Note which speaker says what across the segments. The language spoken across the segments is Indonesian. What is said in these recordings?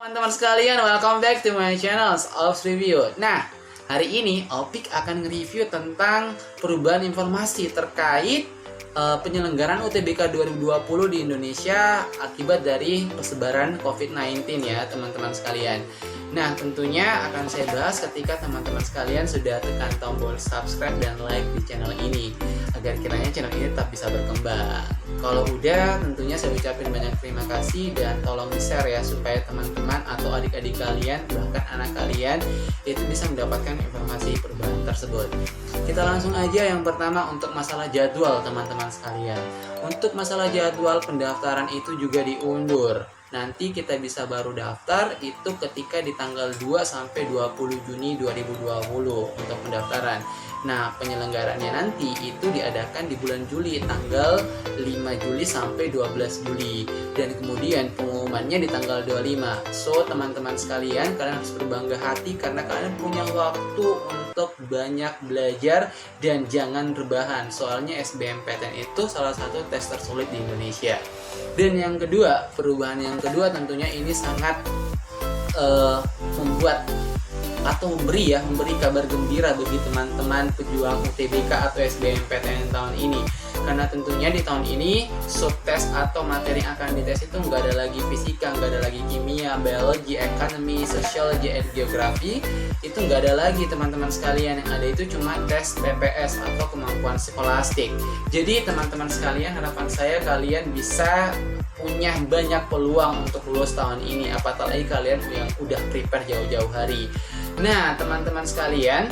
Speaker 1: Teman-teman sekalian, welcome back to my channel Ops Review. Nah, hari ini Opik akan nge-review tentang perubahan informasi terkait penyelenggaraan UTBK 2020 di Indonesia akibat dari persebaran COVID-19 ya teman-teman sekalian. Nah, tentunya akan saya bahas ketika teman-teman sekalian sudah tekan tombol subscribe dan like di channel ini agar kiranya channel ini tetap bisa berkembang. Kalau udah, tentunya saya ucapin banyak terima kasih dan tolong di-share ya supaya teman-teman atau adik-adik kalian bahkan anak kalian itu bisa mendapatkan informasi perubahan tersebut. Kita langsung aja yang pertama untuk masalah jadwal teman-teman sekalian. Untuk masalah jadwal pendaftaran itu juga diundur. Nanti kita bisa baru daftar itu ketika di tanggal 2 sampai 20 Juni 2020 untuk pendaftaran. Nah, penyelenggaraannya nanti itu diadakan di bulan Juli, tanggal 5 Juli sampai 12 Juli. Dan kemudian pengumumannya di tanggal 25. So, teman-teman sekalian, kalian harus berbangga hati karena kalian punya waktu untuk banyak belajar dan jangan rebahan. Soalnya SBMPTN itu salah satu tes tersulit di Indonesia. Dan yang kedua, perubahan yang kedua tentunya ini sangat membuat atau memberi kabar gembira bagi teman-teman pejuang UTBK atau SBMPTN tahun ini. Karena tentunya di tahun ini subtes atau materi yang akan dites itu nggak ada lagi fisika, nggak ada lagi kimia, biologi, ekonomi, sociology, and geografi. Itu nggak ada lagi teman-teman sekalian. Yang ada itu cuma tes PPS atau kemampuan skolastik. Jadi teman-teman sekalian, harapan saya kalian bisa punya banyak peluang untuk lulus tahun ini, apalagi kalian yang udah prepare jauh-jauh hari. Nah, teman-teman sekalian,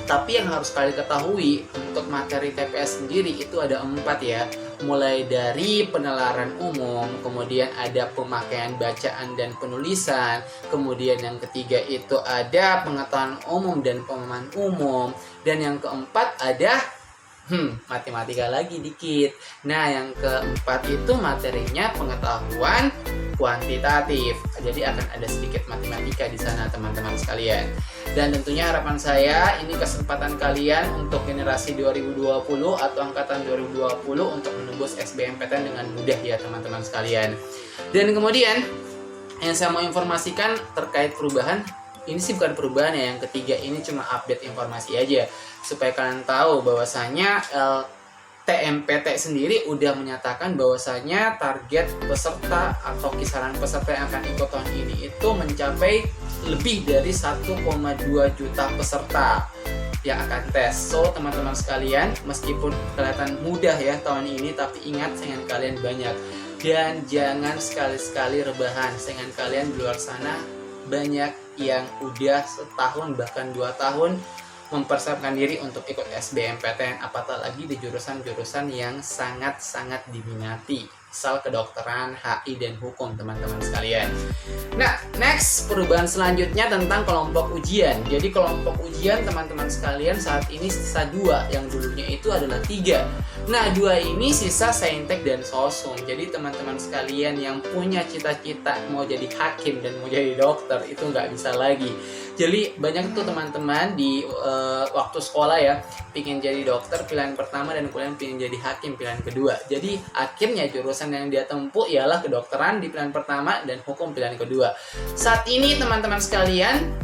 Speaker 1: tapi yang harus kalian ketahui untuk materi TPS sendiri itu ada 4 ya. Mulai dari penalaran umum, kemudian ada pemakaian bacaan dan penulisan, kemudian yang ketiga itu ada pengetahuan umum dan pemahaman umum, dan yang keempat ada matematika lagi dikit. Nah, yang keempat itu materinya pengetahuan kuantitatif. Jadi akan ada sedikit matematika di sana teman-teman sekalian. Dan tentunya harapan saya ini kesempatan kalian untuk generasi 2020 atau angkatan 2020 untuk menembus SBMPTN dengan mudah ya teman-teman sekalian. Dan kemudian yang saya mau informasikan terkait perubahan, ini sih bukan perubahan ya, yang ketiga ini cuma update informasi aja supaya kalian tahu bahwasanya TMPT sendiri udah menyatakan bahwasanya target peserta atau kisaran peserta yang akan ikut tahun ini itu mencapai lebih dari 1,2 juta peserta yang akan tes. So, teman-teman sekalian, meskipun kelihatan mudah ya tahun ini, tapi ingat saingan kalian banyak. Dan jangan sekali-sekali rebahan, saingan kalian di luar sana banyak yang udah setahun bahkan 2 tahun mempersiapkan diri untuk ikut SBMPTN, apalagi di jurusan-jurusan yang sangat-sangat diminati, misal kedokteran, HI, dan hukum teman-teman sekalian. Nah, next perubahan selanjutnya tentang kelompok ujian. Jadi kelompok ujian teman-teman sekalian saat ini sisa 2, yang dulunya itu adalah 3. Nah, 2 ini sisa Saintek dan Sosum. Jadi teman-teman sekalian yang punya cita-cita mau jadi hakim dan mau jadi dokter itu nggak bisa lagi. Jadi banyak tuh teman-teman di waktu sekolah ya, pingin jadi dokter pilihan pertama dan kemudian pingin jadi hakim pilihan kedua. Jadi akhirnya jurusan yang dia tempuh ialah kedokteran di pilihan pertama dan hukum pilihan kedua. Saat ini teman-teman sekalian,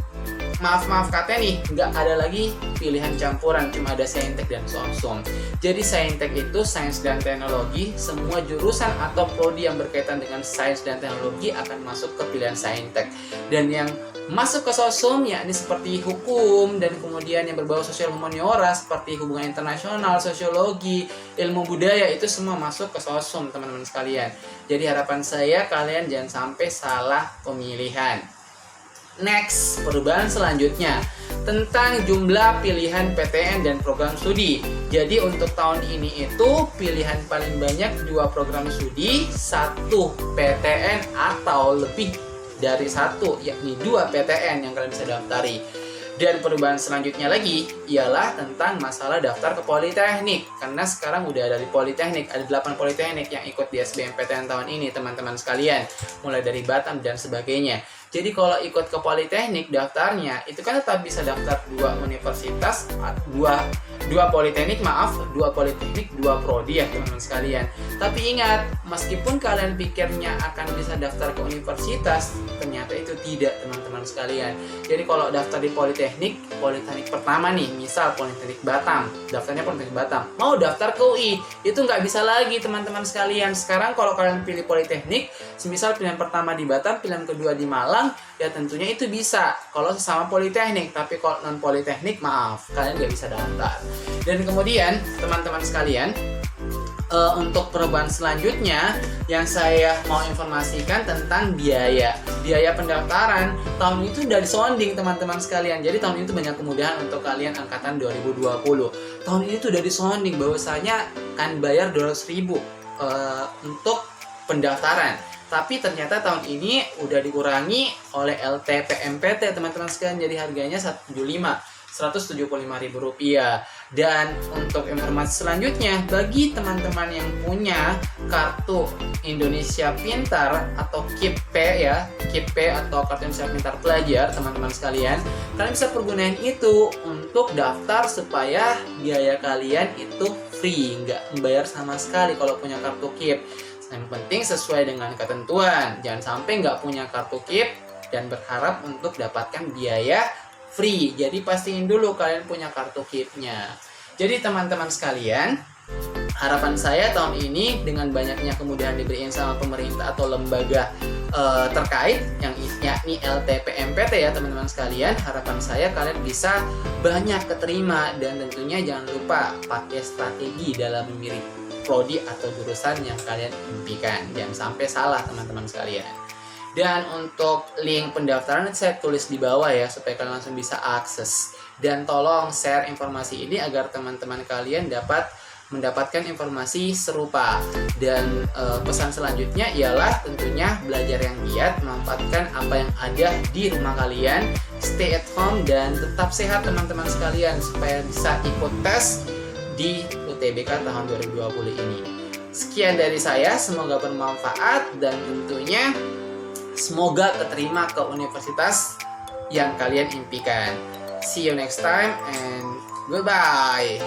Speaker 1: maaf kata nih, nggak ada lagi pilihan campuran, cuma ada Saintek dan Sosum. Jadi Saintek itu sains dan teknologi, semua jurusan atau prodi yang berkaitan dengan sains dan teknologi akan masuk ke pilihan Saintek. Dan yang masuk ke Sosum yakni seperti hukum dan kemudian yang berbau sosial humaniora seperti hubungan internasional, sosiologi, ilmu budaya itu semua masuk ke Sosum teman-teman sekalian. Jadi harapan saya kalian jangan sampai salah pemilihan. Next, perubahan selanjutnya tentang jumlah pilihan PTN dan program studi. Jadi untuk tahun ini itu pilihan paling banyak 2 program studi, 1 PTN atau lebih dari 1, yakni 2 PTN yang kalian bisa daftari. Dan perubahan selanjutnya lagi ialah tentang masalah daftar ke Politeknik. Karena sekarang udah ada di Politeknik, ada 8 Politeknik yang ikut di SBMPTN tahun ini teman-teman sekalian, mulai dari Batam dan sebagainya. Jadi kalau ikut ke Politeknik daftarnya itu kan tetap bisa daftar 2 universitas, 2 Politeknik, 2 Politeknik, 2 prodi ya teman-teman sekalian. Tapi ingat, meskipun kalian pikirnya akan bisa daftar ke universitas, ternyata itu tidak, teman-teman sekalian. Jadi kalau daftar di politeknik pertama nih, misal Politeknik Batam, daftarnya Politeknik Batam, mau daftar ke UI, itu nggak bisa lagi, teman-teman sekalian. Sekarang kalau kalian pilih politeknik, semisal pilihan pertama di Batam, pilihan kedua di Malang, ya tentunya itu bisa kalau sesama politeknik. Tapi kalau non politeknik, maaf, kalian nggak bisa daftar. Dan kemudian teman-teman sekalian, untuk perubahan selanjutnya yang saya mau informasikan tentang biaya pendaftaran. Tahun itu udah disonding, teman-teman sekalian. Jadi tahun itu banyak kemudahan untuk kalian angkatan 2020. Tahun ini tuh udah disonding bahwasanya kan bayar 200.000 untuk pendaftaran. Tapi ternyata tahun ini udah dikurangi oleh LTPMPT, teman-teman sekalian. Jadi harganya 175.000 rupiah. Dan untuk informasi selanjutnya, bagi teman-teman yang punya kartu Indonesia Pintar atau KIP ya, KIP atau kartu Indonesia Pintar Pelajar, teman-teman sekalian, kalian bisa pergunakan itu untuk daftar supaya biaya kalian itu free, nggak membayar sama sekali kalau punya kartu KIP. Yang penting sesuai dengan ketentuan, jangan sampai nggak punya kartu KIP dan berharap untuk dapatkan biaya free. Jadi pastiin dulu kalian punya kartu KIP-nya. Jadi teman-teman sekalian, harapan saya tahun ini dengan banyaknya kemudahan diberikan sama pemerintah atau lembaga terkait yang yakni LTPMPT ya teman-teman sekalian, harapan saya kalian bisa banyak keterima. Dan tentunya jangan lupa pakai strategi dalam memilih prodi atau jurusan yang kalian impikan. Jangan sampai salah, teman-teman sekalian. Dan untuk link pendaftaran saya tulis di bawah ya, supaya kalian langsung bisa akses. Dan tolong share informasi ini agar teman-teman kalian dapat mendapatkan informasi serupa. Dan pesan selanjutnya ialah tentunya belajar yang giat, memanfaatkan apa yang ada di rumah kalian, stay at home dan tetap sehat teman-teman sekalian supaya bisa ikut tes di UTBK tahun 2020 ini. Sekian dari saya, semoga bermanfaat dan tentunya semoga keterima ke universitas yang kalian impikan. See you next time and goodbye.